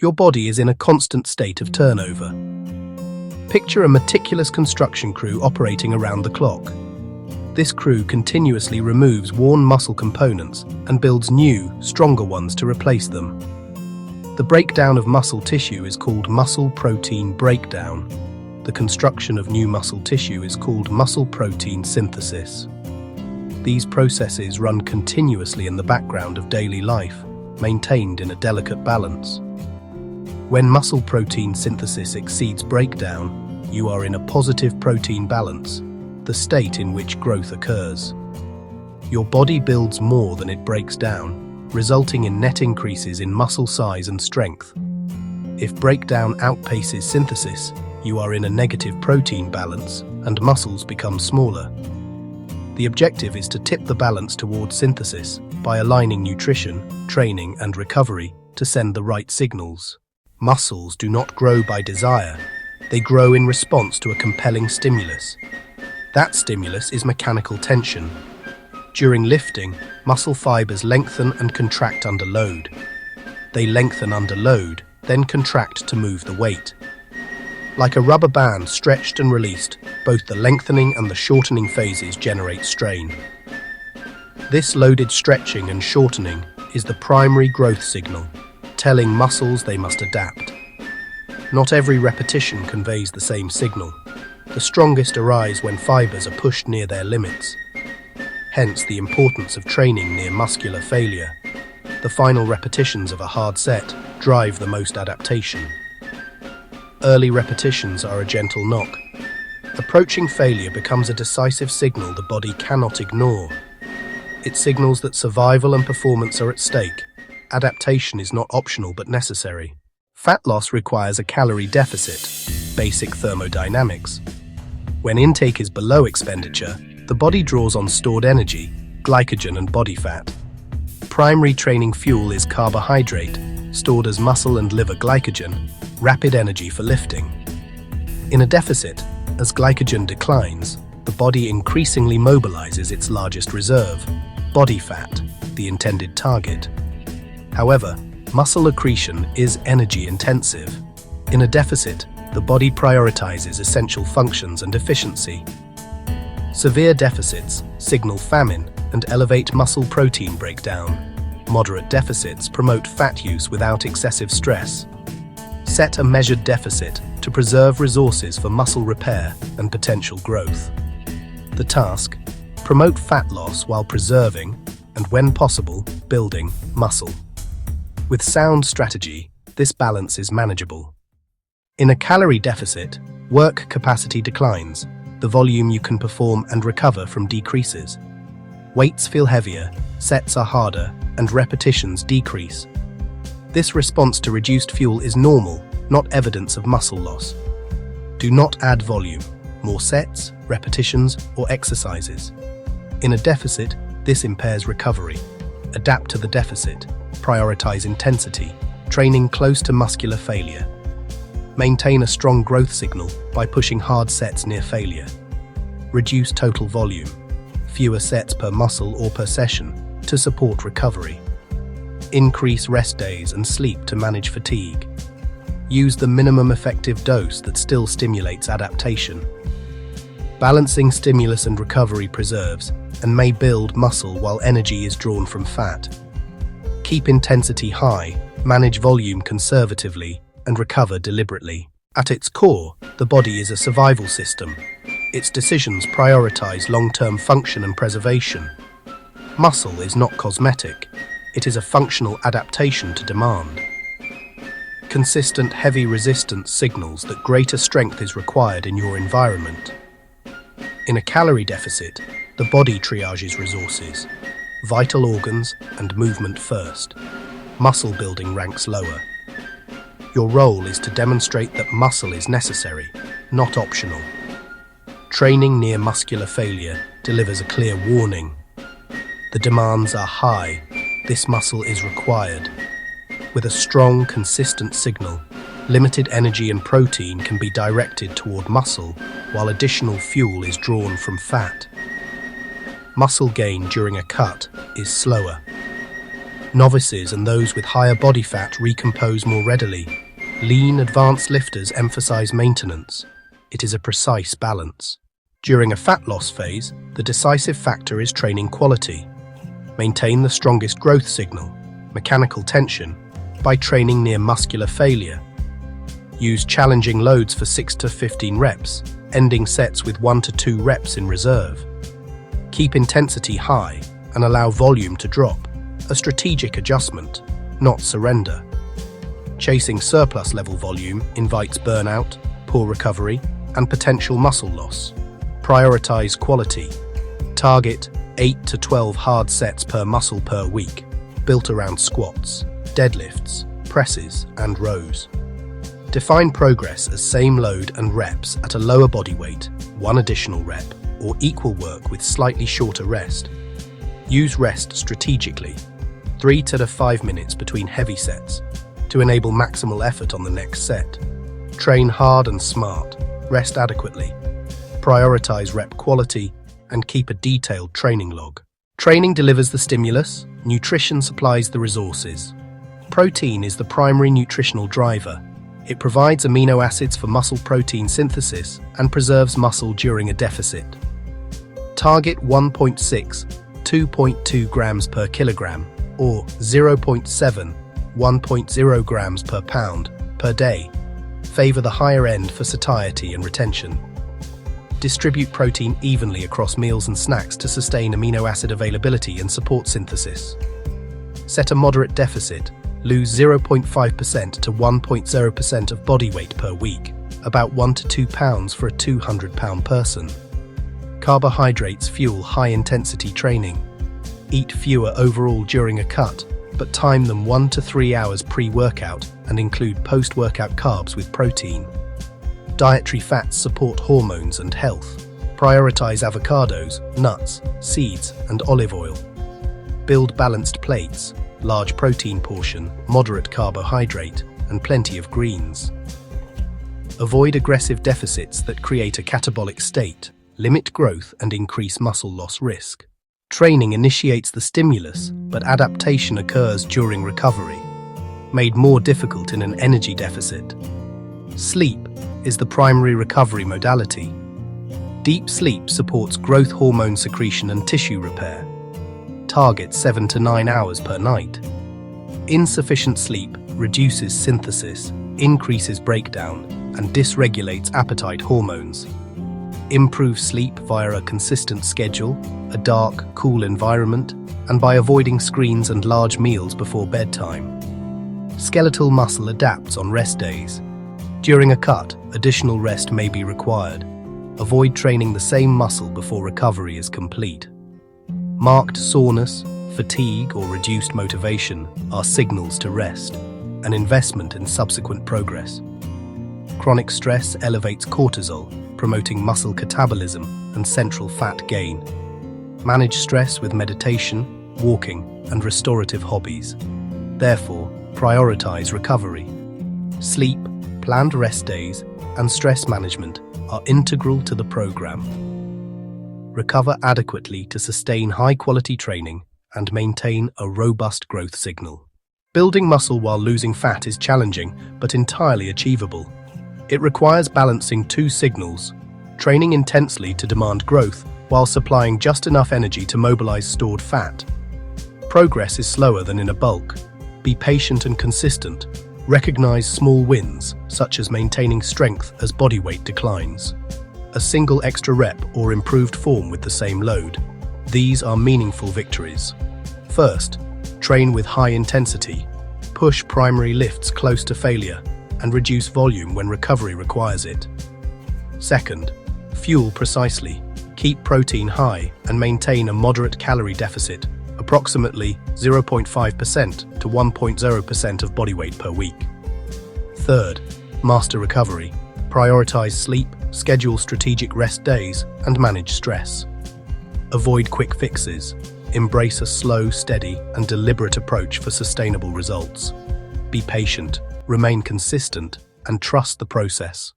Your body is in a constant state of turnover. Picture a meticulous construction crew operating around the clock. This crew continuously removes worn muscle components and builds new, stronger ones to replace them. The breakdown of muscle tissue is called muscle protein breakdown. The construction of new muscle tissue is called muscle protein synthesis. These processes run continuously in the background of daily life, maintained in a delicate balance. When muscle protein synthesis exceeds breakdown, you are in a positive protein balance, the state in which growth occurs. Your body builds more than it breaks down, resulting in net increases in muscle size and strength. If breakdown outpaces synthesis, you are in a negative protein balance and muscles become smaller. The objective is to tip the balance towards synthesis by aligning nutrition, training, and recovery to send the right signals. Muscles do not grow by desire. They grow in response to a compelling stimulus. That stimulus is mechanical tension. During lifting, muscle fibers lengthen and contract under load. They lengthen under load, then contract to move the weight. Like a rubber band stretched and released, both the lengthening and the shortening phases generate strain. This loaded stretching and shortening is the primary growth signal, telling muscles they must adapt. Not every repetition conveys the same signal. The strongest arise when fibers are pushed near their limits. Hence the importance of training near muscular failure. The final repetitions of a hard set drive the most adaptation. Early repetitions are a gentle knock. Approaching failure becomes a decisive signal the body cannot ignore. It signals that survival and performance are at stake. Adaptation is not optional but necessary. Fat loss requires a calorie deficit, basic thermodynamics. When intake is below expenditure, the body draws on stored energy, glycogen and body fat. Primary training fuel is carbohydrate, stored as muscle and liver glycogen, rapid energy for lifting. In a deficit, as glycogen declines, the body increasingly mobilizes its largest reserve, body fat, the intended target. However, muscle accretion is energy intensive. In a deficit, the body prioritizes essential functions and efficiency. Severe deficits signal famine and elevate muscle protein breakdown. Moderate deficits promote fat use without excessive stress. Set a measured deficit to preserve resources for muscle repair and potential growth. The task: promote fat loss while preserving, and when possible, building muscle. With sound strategy, this balance is manageable. In a calorie deficit, work capacity declines, the volume you can perform and recover from decreases. Weights feel heavier, sets are harder, and repetitions decrease. This response to reduced fuel is normal, not evidence of muscle loss. Do not add volume, more sets, repetitions, or exercises. In a deficit, this impairs recovery. Adapt to the deficit. Prioritize intensity, training close to muscular failure. Maintain a strong growth signal by pushing hard sets near failure. Reduce total volume, fewer sets per muscle or per session to support recovery. Increase rest days and sleep to manage fatigue. Use the minimum effective dose that still stimulates adaptation. Balancing stimulus and recovery preserves and may build muscle while energy is drawn from fat. Keep intensity high, manage volume conservatively, and recover deliberately. At its core, the body is a survival system. Its decisions prioritize long-term function and preservation. Muscle is not cosmetic. It is a functional adaptation to demand. Consistent heavy resistance signals that greater strength is required in your environment. In a calorie deficit, the body triages resources, vital organs and movement first. Muscle building ranks lower. Your role is to demonstrate that muscle is necessary, not optional. Training near muscular failure delivers a clear warning. The demands are high. This muscle is required. With a strong, consistent signal, limited energy and protein can be directed toward muscle, while additional fuel is drawn from fat. Muscle gain during a cut is slower. Novices and those with higher body fat recompose more readily. Lean, advanced lifters emphasize maintenance. It is a precise balance. During a fat loss phase, the decisive factor is training quality. Maintain the strongest growth signal, mechanical tension, by training near muscular failure. Use challenging loads for 6 to 15 reps, ending sets with 1 to 2 reps in reserve. Keep intensity high and allow volume to drop, a strategic adjustment, not surrender. Chasing surplus level volume invites burnout, poor recovery, and potential muscle loss. Prioritize quality. Target 8 to 12 hard sets per muscle per week, built around squats, deadlifts, presses, and rows. Define progress as same load and reps at a lower body weight, 1 additional rep, or equal work with slightly shorter rest. Use rest strategically, 3 to 5 minutes between heavy sets, to enable maximal effort on the next set. Train hard and smart, rest adequately, prioritize rep quality, and keep a detailed training log. Training delivers the stimulus, nutrition supplies the resources. Protein is the primary nutritional driver. It provides amino acids for muscle protein synthesis and preserves muscle during a deficit. Target 1.6, 2.2 grams per kilogram, or 0.7, 1.0 grams per pound per day. Favor the higher end for satiety and retention. Distribute protein evenly across meals and snacks to sustain amino acid availability and support synthesis. Set a moderate deficit, lose 0.5% to 1.0% of body weight per week, about 1 to 2 pounds for a 200-pound person. Carbohydrates fuel high-intensity training. Eat fewer overall during a cut, but time them 1 to 3 hours pre-workout and include post-workout carbs with protein. Dietary fats support hormones and health. Prioritize avocados, nuts, seeds, and olive oil. Build balanced plates, large protein portion, moderate carbohydrate, and plenty of greens. Avoid aggressive deficits that create a catabolic state, limit growth, and increase muscle loss risk. Training initiates the stimulus, but adaptation occurs during recovery, made more difficult in an energy deficit. Sleep is the primary recovery modality. Deep sleep supports growth hormone secretion and tissue repair. Target 7 to 9 hours per night. Insufficient sleep reduces synthesis, increases breakdown, and dysregulates appetite hormones. Improve sleep via a consistent schedule, a dark, cool environment, and by avoiding screens and large meals before bedtime. Skeletal muscle adapts on rest days. During a cut, additional rest may be required. Avoid training the same muscle before recovery is complete. Marked soreness, fatigue, or reduced motivation are signals to rest, an investment in subsequent progress. Chronic stress elevates cortisol, promoting muscle catabolism and central fat gain. Manage stress with meditation, walking, and restorative hobbies. Therefore, prioritize recovery. Sleep, planned rest days, and stress management are integral to the program. Recover adequately to sustain high-quality training and maintain a robust growth signal. Building muscle while losing fat is challenging, but entirely achievable. It requires balancing two signals, training intensely to demand growth while supplying just enough energy to mobilize stored fat. Progress is slower than in a bulk. Be patient and consistent. Recognize small wins, such as maintaining strength as body weight declines. A single extra rep or improved form with the same load. These are meaningful victories. First, train with high intensity. Push primary lifts close to failure and reduce volume when recovery requires it. Second, fuel precisely. Keep protein high and maintain a moderate calorie deficit, approximately 0.5% to 1.0% of body weight per week. Third, master recovery. Prioritize sleep, schedule strategic rest days, and manage stress. Avoid quick fixes. Embrace a slow, steady, and deliberate approach for sustainable results. Be patient, remain consistent, and trust the process.